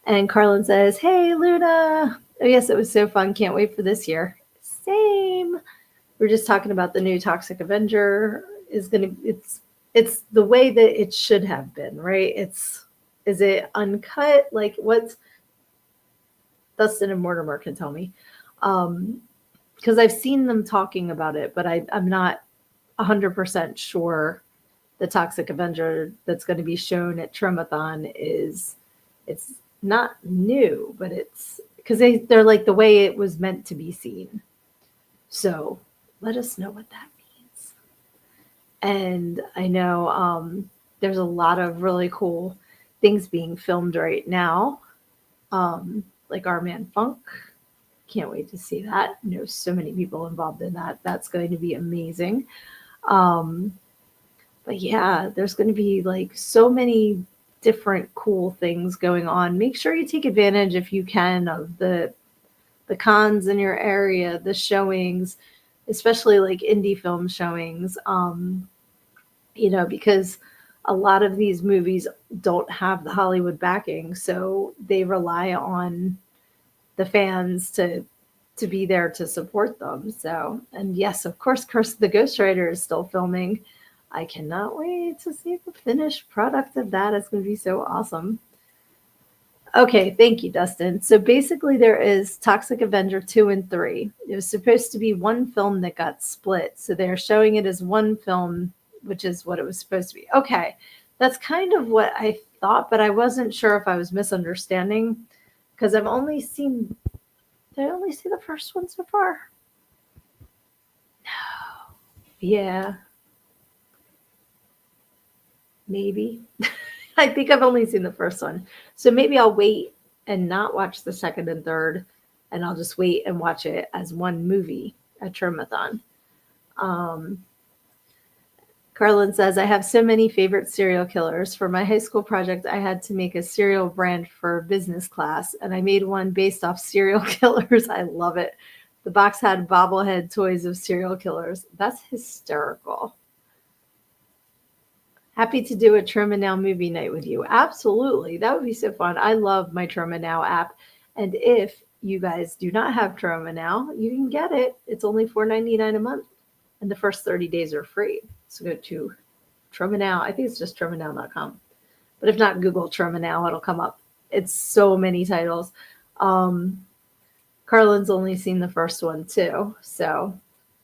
And Carlin says, "Hey, Luna. Oh, yes, it was so fun. Can't wait for this year." Same. We're just talking about the new Toxic Avenger is going to, it's the way that it should have been, right? Is it uncut? Like what's, Dustin and Mortimer can tell me. Because I've seen them talking about it, but I'm not 100% sure the Toxic Avenger that's going to be shown at Tromathon it's not new, but it's because they're like the way it was meant to be seen. So let us know what that means. And I know there's a lot of really cool things being filmed right now, like Our Man Funk. Can't wait to see that. I know so many people involved in that. That's going to be amazing. But yeah, there's going to be like so many different cool things going on. Make sure you take advantage if you can of the cons in your area, the showings, especially like indie film showings. Because a lot of these movies don't have the Hollywood backing, so they rely on the fans to be there to support them. So, and yes, of course, Curse of the Ghostwriter is still filming. I cannot wait to see the finished product of that. It's going to be so awesome. Okay, thank you, Dustin. So basically, there is Toxic Avenger 2 and 3. It was supposed to be one film that got split. So they're showing it as one film, which is what it was supposed to be. Okay, that's kind of what I thought, but I wasn't sure if I was misunderstanding because I've only seen, did I only see the first one so far? No. Yeah. Maybe. I think I've only seen the first one. So maybe I'll wait and not watch the second and third, and I'll just wait and watch it as one movie at Tromathon. Carlin says, I have so many favorite serial killers. For my high school project, I had to make a cereal brand for business class, and I made one based off serial killers. I love it. The box had bobblehead toys of serial killers. That's hysterical. Happy to do a Troma Now movie night with you. Absolutely. That would be so fun. I love my Troma Now app. And if you guys do not have Troma Now, you can get it. It's only $4.99 a month. And the first 30 days are free. So go to Troma Now. I think it's just tromanow.com. But if not, Google Troma Now. It'll come up. It's so many titles. Carlin's only seen the first one too. So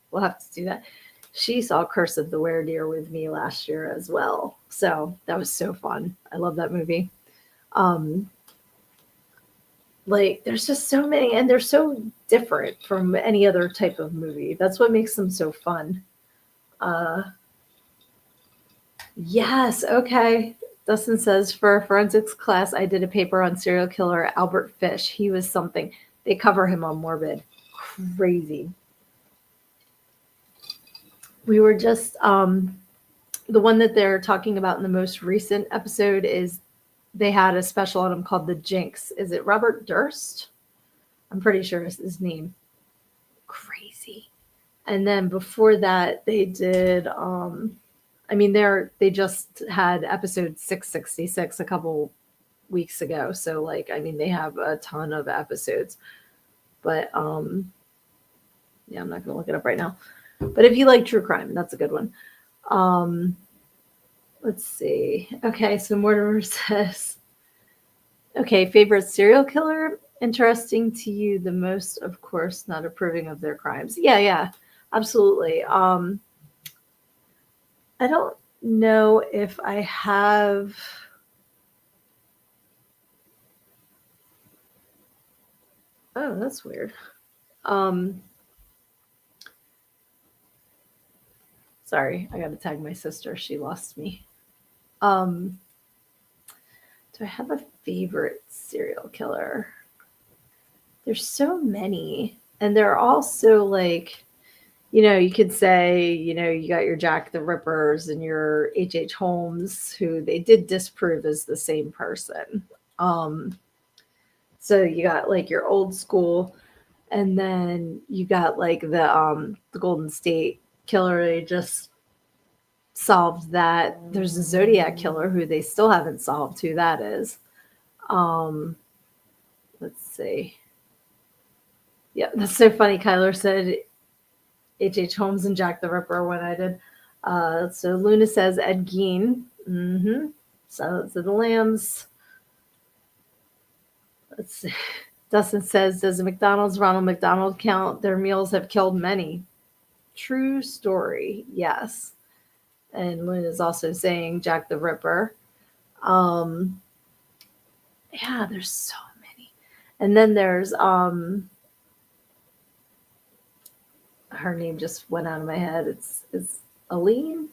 we'll have to do that. She saw Curse of the Werewolf with me last year as well. So that was so fun. I love that movie. Like there's just so many, and they're so different from any other type of movie. That's what makes them so fun. Yes, okay. Dustin says, for a forensics class, I did a paper on serial killer Albert Fish. He was something. They cover him on Morbid. Crazy. We were just the one that they're talking about in the most recent episode is they had a special on him called The Jinx. Is it Robert Durst? I'm pretty sure it's his name. Crazy. And then before that, they did. They just had episode 666 a couple weeks ago. So they have a ton of episodes. But yeah, I'm not gonna look it up right now. But if you like true crime, that's a good one. Let's see. Okay, so Mortimer says, okay, favorite serial killer? Interesting to you the most, of course, not approving of their crimes. Yeah, absolutely. I don't know if I have. Oh, that's weird. Um, Sorry, I got to tag my sister. She lost me. Um, do I have a favorite serial killer? There's so many, and they're all so like, you could say, you got your Jack the Rippers and your H. Holmes, who they did disprove as the same person. Um, so you got like your old school, and then you got like the Golden State Killer. They just solved that. There's a Zodiac Killer who they still haven't solved who that is. Um, let's see. Yeah, that's so funny. Kyler said H. Holmes and Jack the Ripper when I did. So Luna says Ed Gein. Mm-hmm. Silence of the Lambs. Let's see. Dustin says, does the McDonald's Ronald McDonald count? Their meals have killed many. True story. Yes. And Luna's also saying Jack the Ripper. Um, yeah, there's so many. And then there's her name just went out of my head. It's Aline,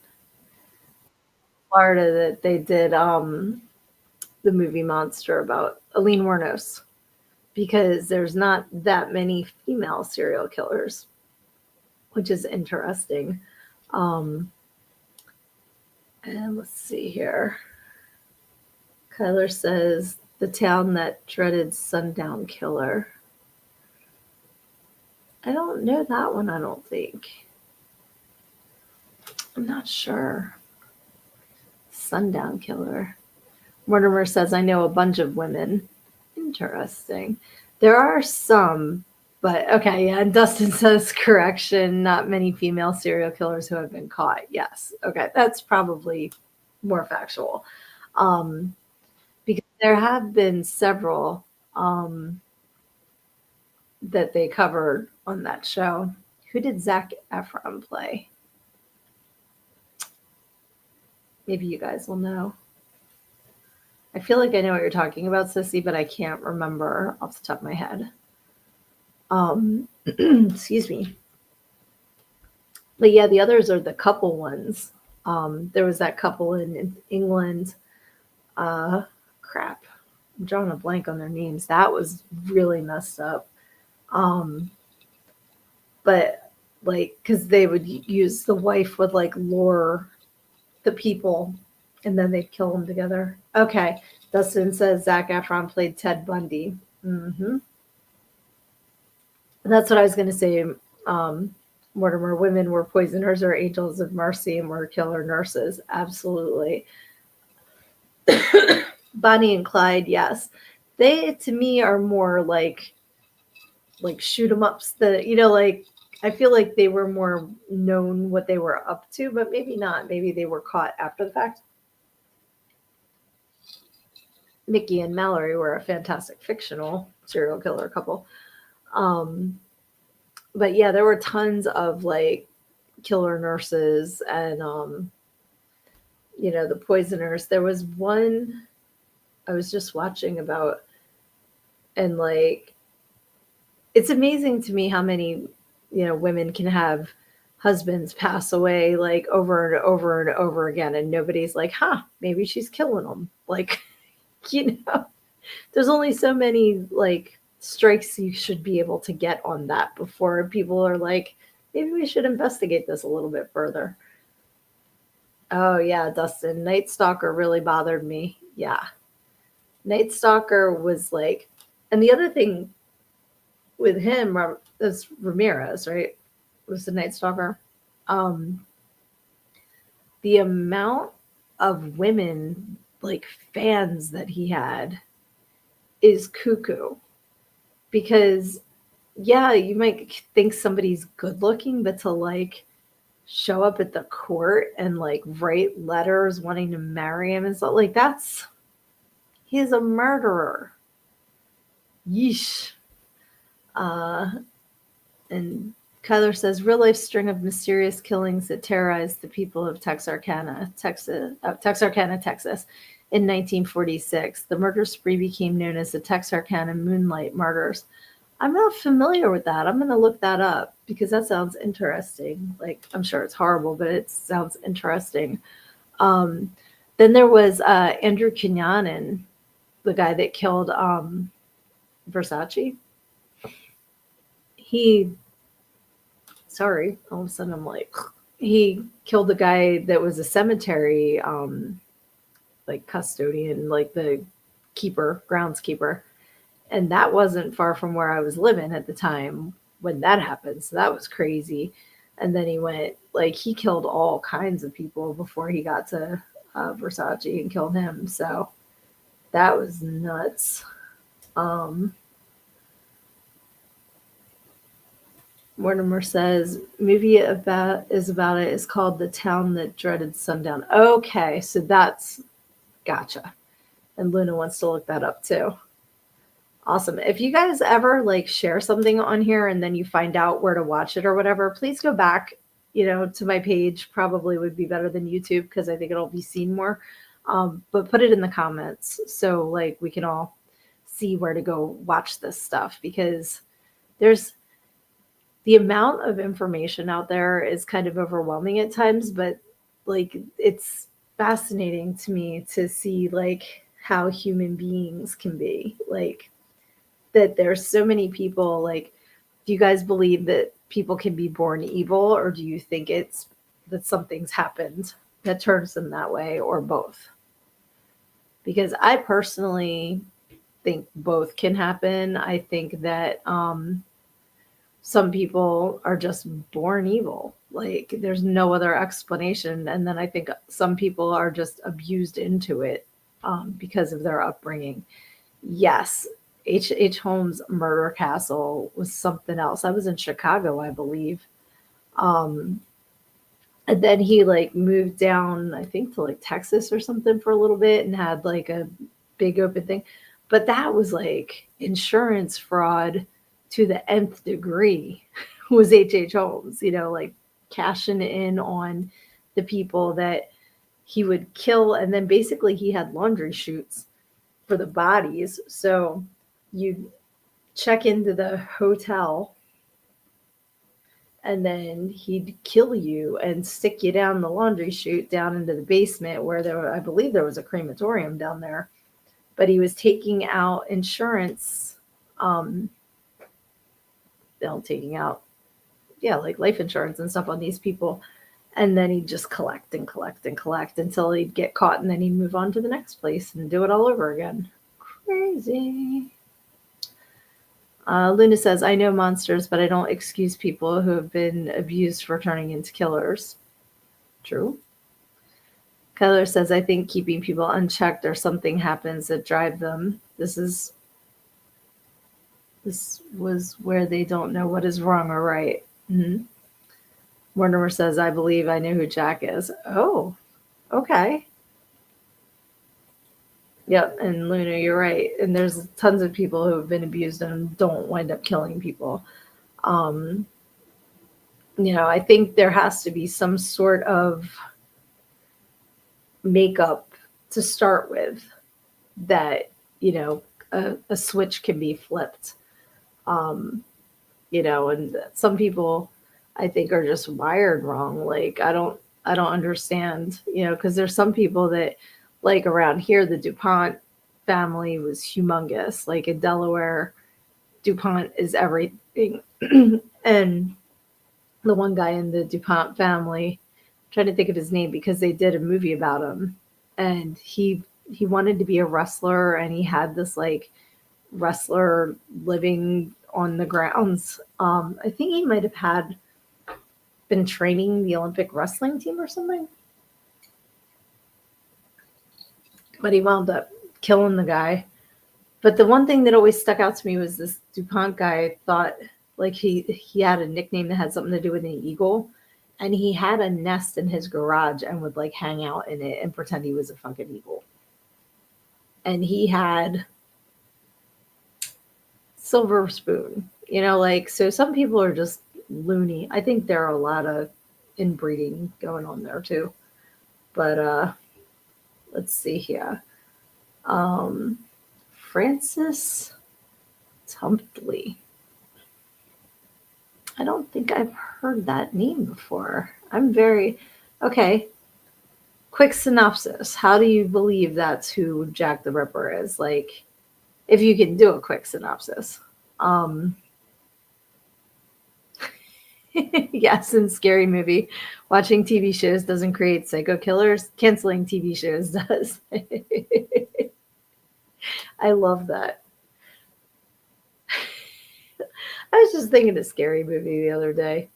Florida, that they did the movie Monster about Aline Wuornos, because there's not that many female serial killers, which is interesting. Um, and let's see here. Kyler says the town that dreaded Sundown Killer. I don't know that one, I don't think. I'm not sure. Sundown Killer. Mortimer says, I know a bunch of women. Interesting. There are some, but okay, yeah. And Dustin says, correction, not many female serial killers who have been caught. Yes. Okay, that's probably more factual. Um, because there have been several that they covered on that show. Who did Zac Efron play? Maybe you guys will know. I feel like I know what you're talking about, Sissy, but I can't remember off the top of my head. Excuse me. But yeah, the others are the couple ones. There was that couple in England. Crap. I'm drawing a blank on their names. That was really messed up. But like, because they would use the wife would like lure the people and then they'd kill them together. Okay. Dustin says Zac Efron played Ted Bundy. Mm-hmm. That's what I was going to say. Mortimer, women were poisoners or angels of mercy and were killer nurses. Absolutely. Bonnie and Clyde, yes. They, to me, are more like shoot 'em ups. Like, I feel like they were more known what they were up to, but maybe not. Maybe they were caught after the fact. Mickey and Mallory were a fantastic fictional serial killer couple. But yeah, there were tons of like killer nurses and the poisoners. There was one I was just watching about, and like it's amazing to me how many women can have husbands pass away like over and over and over again, and nobody's like, maybe she's killing them. Like, there's only so many like strikes you should be able to get on that before people are like, maybe we should investigate this a little bit further. Oh yeah, Dustin, Night Stalker really bothered me. Yeah. Night Stalker was like, and the other thing with him is Ramirez, right? Was the Night Stalker. The amount of women like fans that he had is cuckoo, because yeah, you might think somebody's good looking, but to like show up at the court and like write letters wanting to marry him and stuff like he's a murderer. Yeesh. And Kyler says, real life string of mysterious killings that terrorized the people of Texarkana, Texas, in 1946. The murder spree became known as the Texarkana Moonlight Murders. I'm not familiar with that. I'm gonna look that up because that sounds interesting. Like, I'm sure it's horrible, but it sounds interesting. Um, then there was Andrew Cunanan, the guy that killed Versace. He, sorry, all of a sudden I'm like, he killed the guy that was a cemetery, like custodian, like the keeper, groundskeeper. And that wasn't far from where I was living at the time when that happened. So that was crazy. And then he went, like, he killed all kinds of people before he got to Versace and killed him. So that was nuts. Um, Mortimer says movie about it is called The Town That Dreaded Sundown. Okay, so that's gotcha. And Luna wants to look that up too. Awesome. If you guys ever like share something on here and then you find out where to watch it or whatever, please go back, to my page. Probably would be better than YouTube because I think it'll be seen more. But put it in the comments so like we can all see where to go watch this stuff because there's the amount of information out there is kind of overwhelming at times, but like it's fascinating to me to see like how human beings can be like that there's so many people like do you guys believe that people can be born evil or do you think it's that something's happened that turns them that way or both? Because I personally think both can happen. I think that some people are just born evil. Like there's no other explanation. And then I think some people are just abused into it because of their upbringing. Yes, H. Holmes' murder castle was something else. I was in Chicago, I believe. Um, and then he like moved down, I think to like Texas or something for a little bit and had like a big open thing. But that was like insurance fraud to the nth degree was H. Holmes, like cashing in on the people that he would kill. And then basically he had laundry chutes for the bodies. So you check into the hotel and then he'd kill you and stick you down the laundry chute down into the basement where I believe there was a crematorium down there. But he was taking out insurance, um, taking out, yeah, like life insurance and stuff on these people. And then he'd just collect and collect and collect until he'd get caught and then he'd move on to the next place and do it all over again. Crazy. Luna says, I know monsters, but I don't excuse people who have been abused for turning into killers. True. Keller says, I think keeping people unchecked or something happens that drive them. This was where they don't know what is wrong or right. Mm-hmm. Mortimer says, I believe I know who Jack is. Oh, okay. Yep, and Luna, you're right. And there's tons of people who have been abused and don't wind up killing people. Um, I think there has to be some sort of makeup to start with that, a switch can be flipped. Um, and some people I think are just wired wrong. Like I don't understand, because there's some people that like around here the DuPont family was humongous. Like in Delaware, DuPont is everything. And the one guy in the DuPont family, I'm trying to think of his name because they did a movie about him, and he wanted to be a wrestler, and he had this like wrestler living on the grounds. I think he might have had been training the Olympic wrestling team or something, but he wound up killing the guy. But the one thing that always stuck out to me was this DuPont guy thought like he had a nickname that had something to do with an eagle, and he had a nest in his garage and would like hang out in it and pretend he was a fucking eagle. And he had silver spoon, like so some people are just loony. I think there are a lot of inbreeding going on there too. But let's see here. Um Francis Tumptley. I don't think I've heard that name before. I'm very okay. Quick synopsis. How do you believe that's who Jack the Ripper is? Like, if you can do a quick synopsis. Um, yes, in Scary Movie, watching TV shows doesn't create psycho killers. Canceling TV shows does. I love that. I was just thinking of Scary Movie the other day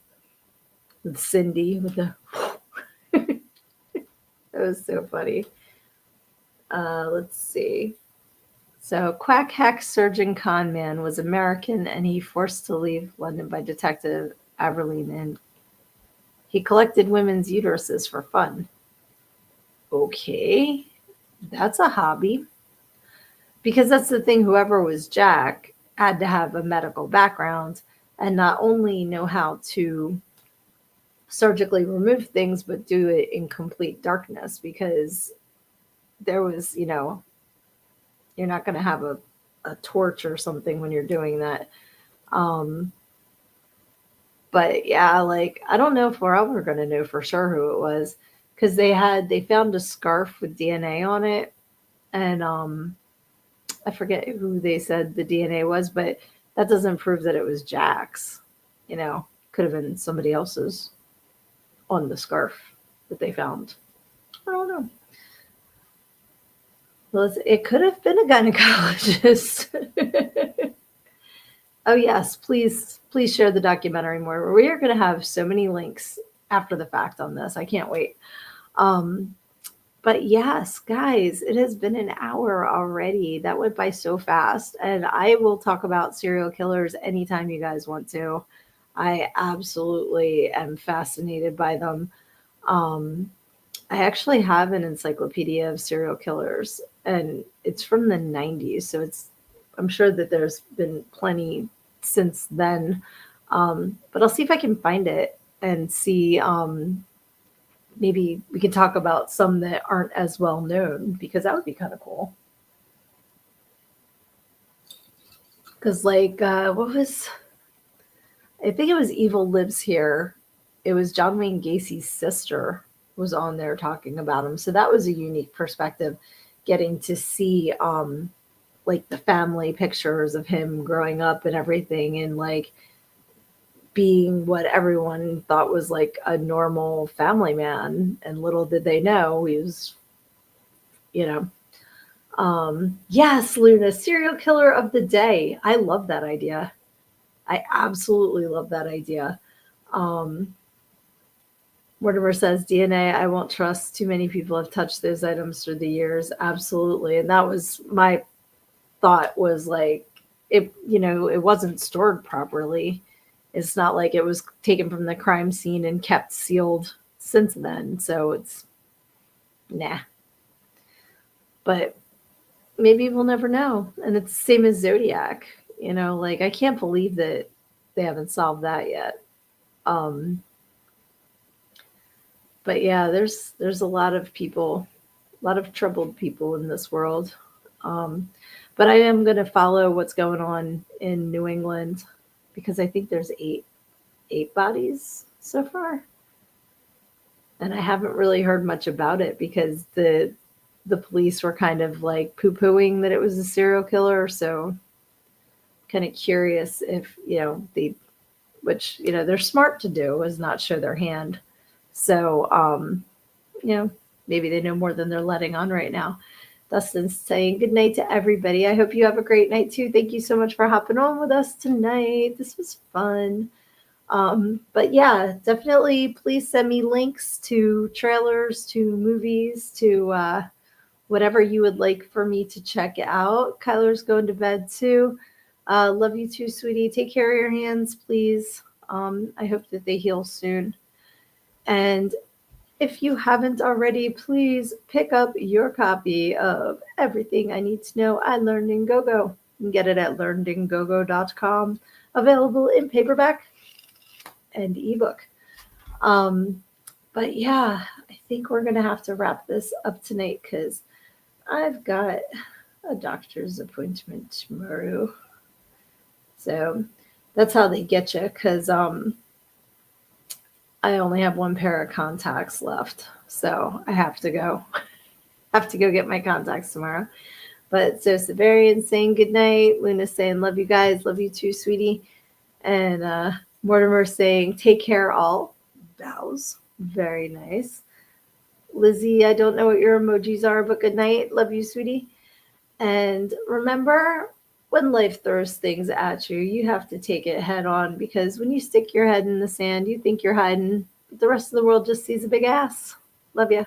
with Cindy with the. That was so funny. Let's see. So, quack hack surgeon con man was American and he forced to leave London by Detective Aberline, and he collected women's uteruses for fun. Okay, that's a hobby. Because that's the thing, whoever was Jack had to have a medical background and not only know how to surgically remove things, but do it in complete darkness because there was, you're not going to have a torch or something when you're doing that. Um, but yeah, like I don't know if we're ever going to know for sure who it was because they found a scarf with DNA on it, and I forget who they said the DNA was, but that doesn't prove that it was Jack's. Could have been somebody else's on the scarf that they found. I don't know. Well, it could have been a gynecologist. Oh yes, please share the documentary more. We are going to have so many links after the fact on this. I can't wait. Um, but yes, guys, it has been an hour already. That went by so fast, and I will talk about serial killers anytime you guys want to. I absolutely am fascinated by them. Um, I actually have an encyclopedia of serial killers, and it's from the 90s, so I'm sure that there's been plenty since then. But I'll see if I can find it and see, maybe we can talk about some that aren't as well known because that would be kind of cool. Because, like, what was, I think it was Evil Lives Here. It was John Wayne Gacy's sister was on there talking about him. So that was a unique perspective, getting to see like the family pictures of him growing up and everything, and like being what everyone thought was like a normal family man, and little did they know he was, you know. Yes, Luna, serial killer of the day. I love that idea. I absolutely love that idea. Um, Mortimer says DNA, I won't trust. Too many people have touched those items through the years. Absolutely. And that was my thought, was like, it wasn't stored properly. It's not like it was taken from the crime scene and kept sealed since then. So it's nah. But maybe we'll never know. And it's the same as Zodiac. Like I can't believe that they haven't solved that yet. Um, but yeah, there's a lot of people, a lot of troubled people in this world. Um, but I am going to follow what's going on in New England because I think there's eight bodies so far, and I haven't really heard much about it because the police were kind of like poo pooing that it was a serial killer. So kind of curious if they, which they're smart to do, is not show their hand. So maybe they know more than they're letting on right now. Dustin's saying good night to everybody. I hope you have a great night too. Thank you so much for hopping on with us tonight. This was fun. But yeah, definitely please send me links to trailers, to movies, to whatever you would like for me to check out. Kyler's going to bed too. Love you too, sweetie. Take care of your hands, please. I hope that they heal soon. And if you haven't already, please pick up your copy of Everything I Need to Know I Learned in Go-Go. You can get it at learnedingogo.com. Available in paperback and ebook. Um, but yeah, I think we're going to have to wrap this up tonight because I've got a doctor's appointment tomorrow. So That's how they get you, because I only have one pair of contacts left, so I have to go. Have to go get my contacts tomorrow. But so Severian's saying good night. Luna's saying love you guys, love you too, sweetie. And Mortimer saying take care all. Bows. Very nice. Lizzie, I don't know what your emojis are, but good night. Love you, sweetie. And remember, when life throws things at you, you have to take it head on, because when you stick your head in the sand, you think you're hiding, but the rest of the world just sees a big ass. Love ya.